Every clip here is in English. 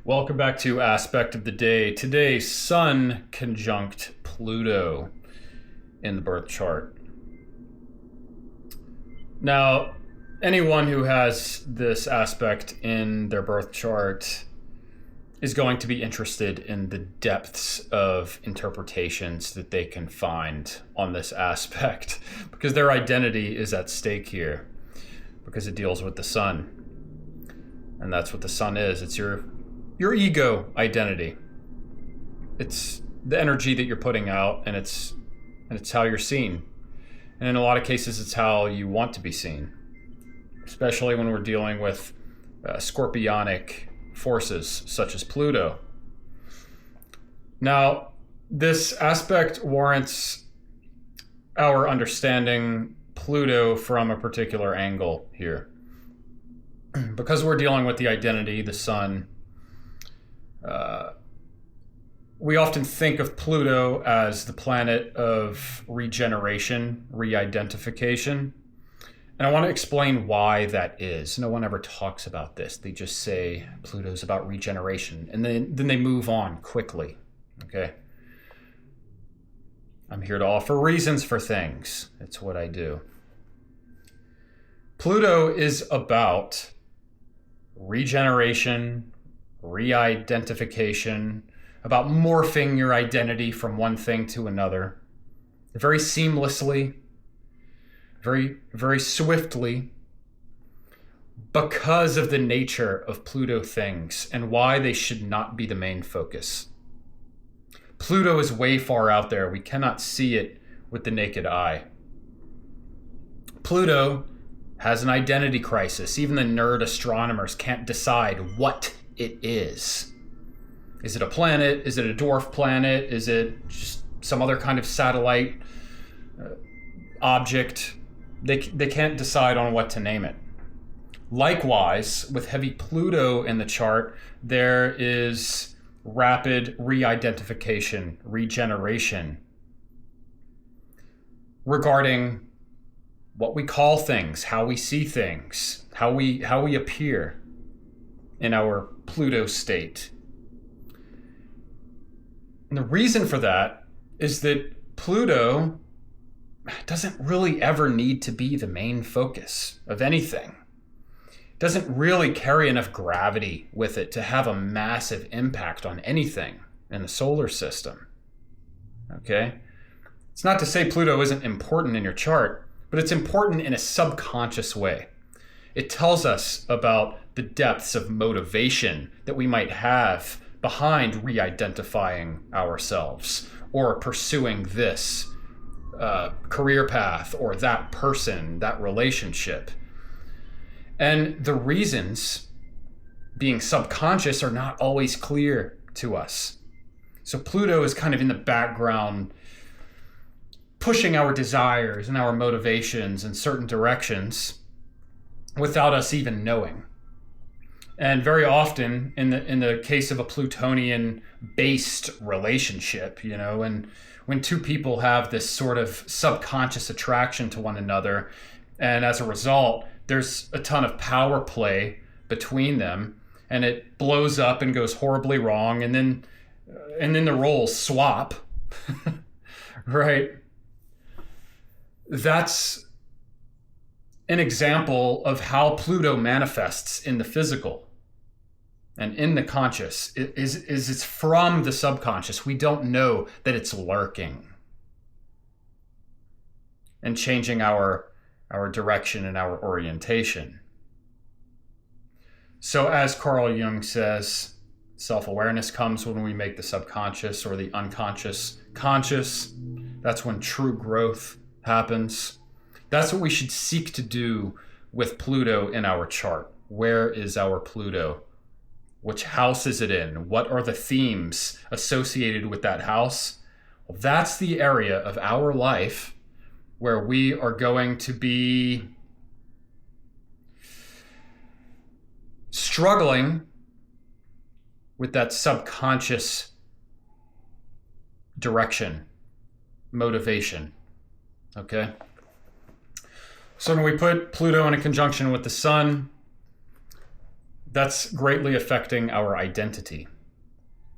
Welcome back to Aspect of the Day. Today, Sun conjunct Pluto in the birth chart. Now, anyone who has this aspect in their birth chart is going to be interested in the depths of interpretations that they can find on this aspect because their identity is at stake here because it deals with the sun. And that's what the sun is. It's your ego identity. It's the energy that you're putting out, and it's how you're seen. And in a lot of cases, it's how you want to be seen, especially when we're dealing with scorpionic forces such as Pluto. Now, this aspect warrants our understanding Pluto from a particular angle here. Because we're dealing with the identity, the sun, we often think of Pluto as the planet of regeneration, re-identification. And I want to explain why that is. No one ever talks about this. They just say Pluto's about regeneration, and then they move on quickly. Okay? I'm here to offer reasons for things. It's what I do. Pluto is about regeneration, re-identification, about morphing your identity from one thing to another, very seamlessly, very, very swiftly, because of the nature of Pluto things and why they should not be the main focus. Pluto is way far out there. We cannot see it with the naked eye. Pluto has an identity crisis. Even the nerd astronomers can't decide what it is. Is it a planet? Is it a dwarf planet? Is it just some other kind of satellite object? They can't decide on what to name it. Likewise, with heavy Pluto in the chart, there is rapid re-identification, regeneration regarding what we call things, how we see things, how we appear in our Pluto state. And the reason for that is that Pluto doesn't really ever need to be the main focus of anything. It doesn't really carry enough gravity with it to have a massive impact on anything in the solar system. Okay? It's not to say Pluto isn't important in your chart, but it's important in a subconscious way. It tells us about the depths of motivation that we might have behind re-identifying ourselves or pursuing this career path or that person, that relationship. And the reasons being subconscious are not always clear to us. So Pluto is kind of in the background, pushing our desires and our motivations in certain directions without us even knowing. And very often, in the case of a Plutonian-based relationship, and when two people have this sort of subconscious attraction to one another, and as a result, there's a ton of power play between them, and it blows up and goes horribly wrong, and then the roles swap, right? That's an example of how Pluto manifests in the physical. And in the conscious, it's from the subconscious. We don't know that it's lurking and changing our direction and our orientation. So as Carl Jung says, self-awareness comes when we make the subconscious or the unconscious conscious. That's when true growth happens. That's what we should seek to do with Pluto in our chart. Where is our Pluto? Which house is it in? What are the themes associated with that house? Well, that's the area of our life where we are going to be struggling with that subconscious direction, motivation. Okay? So when we put Pluto in a conjunction with the sun, that's greatly affecting our identity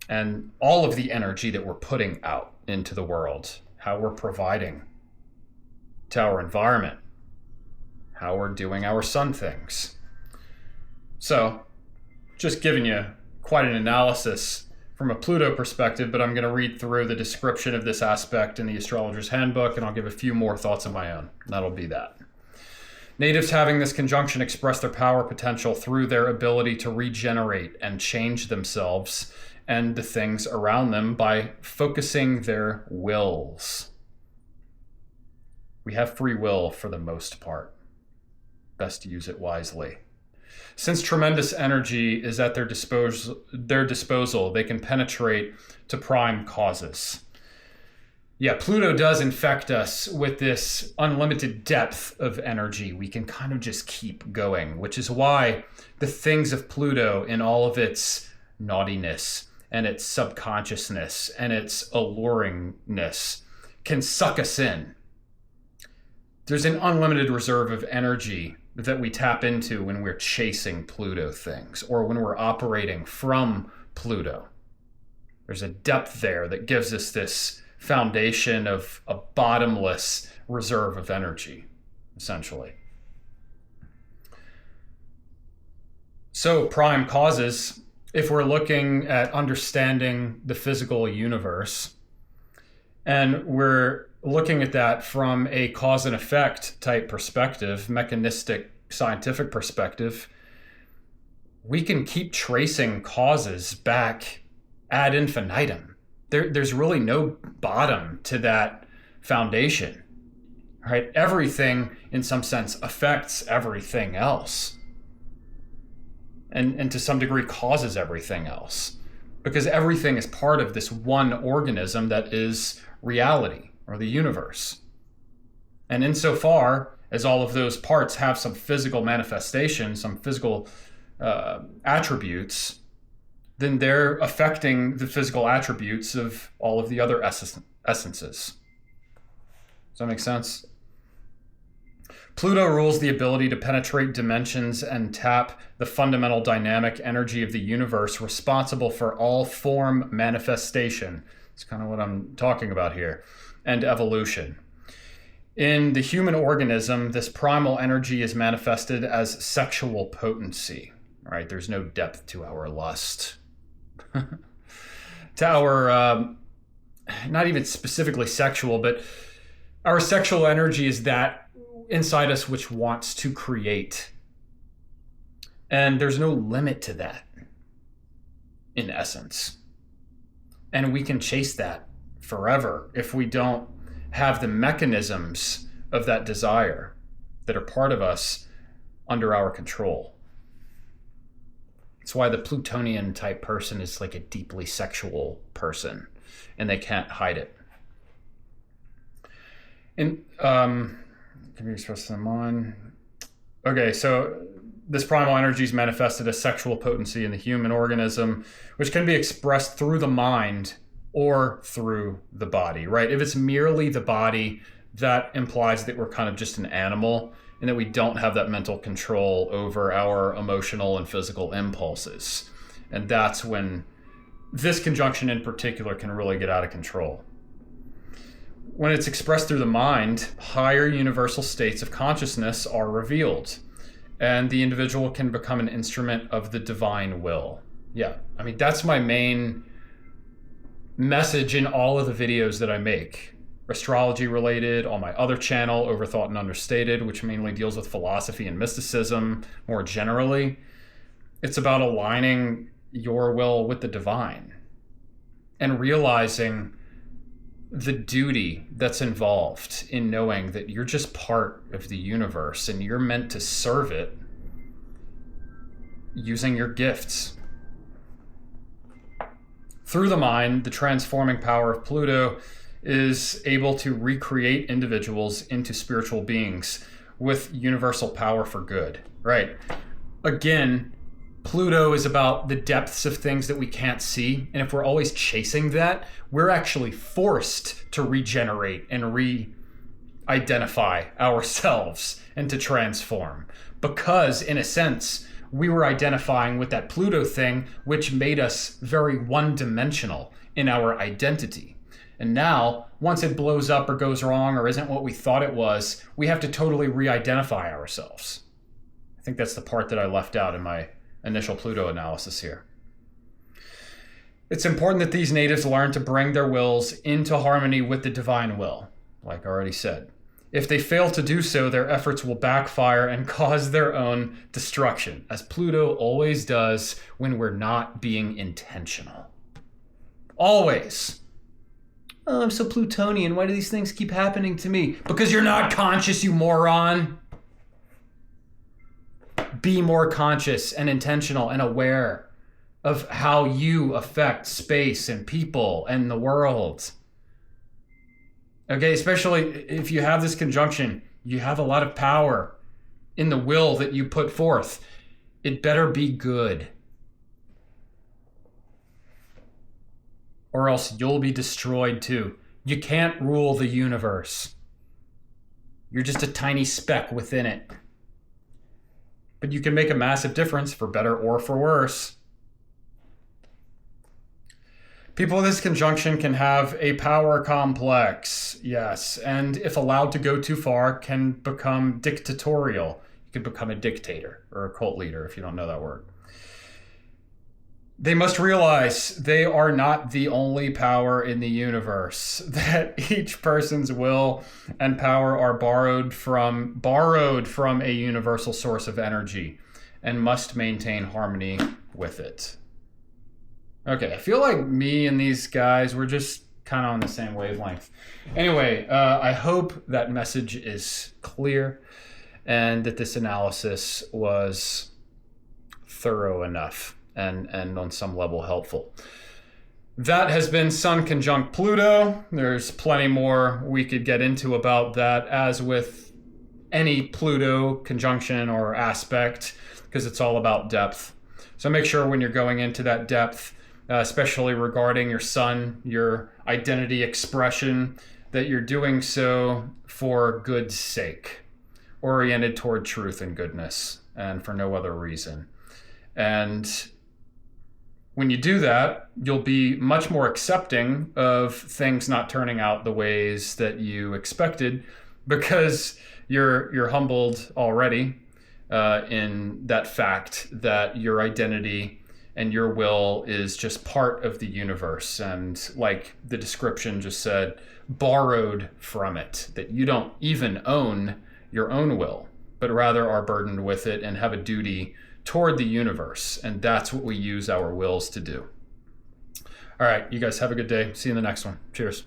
and all of the energy that we're putting out into the world, how we're providing to our environment, how we're doing our sun things. So, just giving you quite an analysis from a Pluto perspective, but I'm going to read through the description of this aspect in the Astrologer's Handbook, and I'll give a few more thoughts of my own. That'll be that. Natives having this conjunction express their power potential through their ability to regenerate and change themselves and the things around them by focusing their wills. We have free will for the most part. Best to use it wisely. Since tremendous energy is at their disposal, they can penetrate to prime causes. Yeah, Pluto does infect us with this unlimited depth of energy. We can kind of just keep going, which is why the things of Pluto in all of its naughtiness and its subconsciousness and its alluringness can suck us in. There's an unlimited reserve of energy that we tap into when we're chasing Pluto things or when we're operating from Pluto. There's a depth there that gives us this foundation of a bottomless reserve of energy, essentially. So, prime causes, if we're looking at understanding the physical universe, and we're looking at that from a cause and effect type perspective, mechanistic scientific perspective, we can keep tracing causes back ad infinitum. There's really no bottom to that foundation, right? Everything, in some sense, affects everything else. And to some degree causes everything else. Because everything is part of this one organism that is reality, or the universe. And insofar as all of those parts have some physical manifestation, some physical attributes, then they're affecting the physical attributes of all of the other essences. Does that make sense? Pluto rules the ability to penetrate dimensions and tap the fundamental dynamic energy of the universe responsible for all form manifestation. That's kind of what I'm talking about here. And evolution. In the human organism, this primal energy is manifested as sexual potency. Right? There's no depth to our lust. To our, not even specifically sexual, but our sexual energy is that inside us which wants to create. And there's no limit to that, in essence. And we can chase that forever if we don't have the mechanisms of that desire that are part of us under our control. It's why the Plutonian type person is like a deeply sexual person, and they can't hide it. And can we express them on? Okay, so this primal energy is manifested as sexual potency in the human organism, which can be expressed through the mind or through the body, right? If it's merely the body, that implies that we're kind of just an animal and that we don't have that mental control over our emotional and physical impulses. And that's when this conjunction in particular can really get out of control. When it's expressed through the mind, higher universal states of consciousness are revealed, and the individual can become an instrument of the divine will. Yeah, I mean, that's my main message in all of the videos that I make. Astrology related, on my other channel, Overthought and Understated, which mainly deals with philosophy and mysticism more generally. It's about aligning your will with the divine and realizing the duty that's involved in knowing that you're just part of the universe and you're meant to serve it using your gifts. Through the mind, the transforming power of Pluto is able to recreate individuals into spiritual beings with universal power for good, right? Again, Pluto is about the depths of things that we can't see. And if we're always chasing that, we're actually forced to regenerate and re-identify ourselves and to transform. Because in a sense, we were identifying with that Pluto thing, which made us very one-dimensional in our identity. And now, once it blows up or goes wrong or isn't what we thought it was, we have to totally re-identify ourselves. I think that's the part that I left out in my initial Pluto analysis here. It's important that these natives learn to bring their wills into harmony with the divine will, like I already said. If they fail to do so, their efforts will backfire and cause their own destruction, as Pluto always does when we're not being intentional. Always. Oh, I'm so Plutonian. Why do these things keep happening to me? Because you're not conscious, you moron. Be more conscious and intentional and aware of how you affect space and people and the world. Okay, especially if you have this conjunction, you have a lot of power in the will that you put forth. It better be good, or else you'll be destroyed too. You can't rule the universe. You're just a tiny speck within it. But you can make a massive difference, for better or for worse. People with this conjunction can have a power complex, yes, and if allowed to go too far, can become dictatorial. You could become a dictator or a cult leader if you don't know that word. They must realize they are not the only power in the universe, that each person's will and power are borrowed from a universal source of energy and must maintain harmony with it. Okay, I feel like me and these guys, we're just kind of on the same wavelength. Anyway, I hope that message is clear and that this analysis was thorough enough and on some level helpful. That has been Sun conjunct Pluto. There's plenty more we could get into about that, as with any Pluto conjunction or aspect, because it's all about depth. So make sure when you're going into that depth, especially regarding your sun, your identity expression, that you're doing so for good's sake, oriented toward truth and goodness, and for no other reason. And when you do that, you'll be much more accepting of things not turning out the ways that you expected, because you're humbled already in that fact that your identity and your will is just part of the universe, and like the description just said, borrowed from it, that you don't even own your own will, but rather are burdened with it and have a duty toward the universe, and that's what we use our wills to do. All right, you guys have a good day. See you in the next one. Cheers.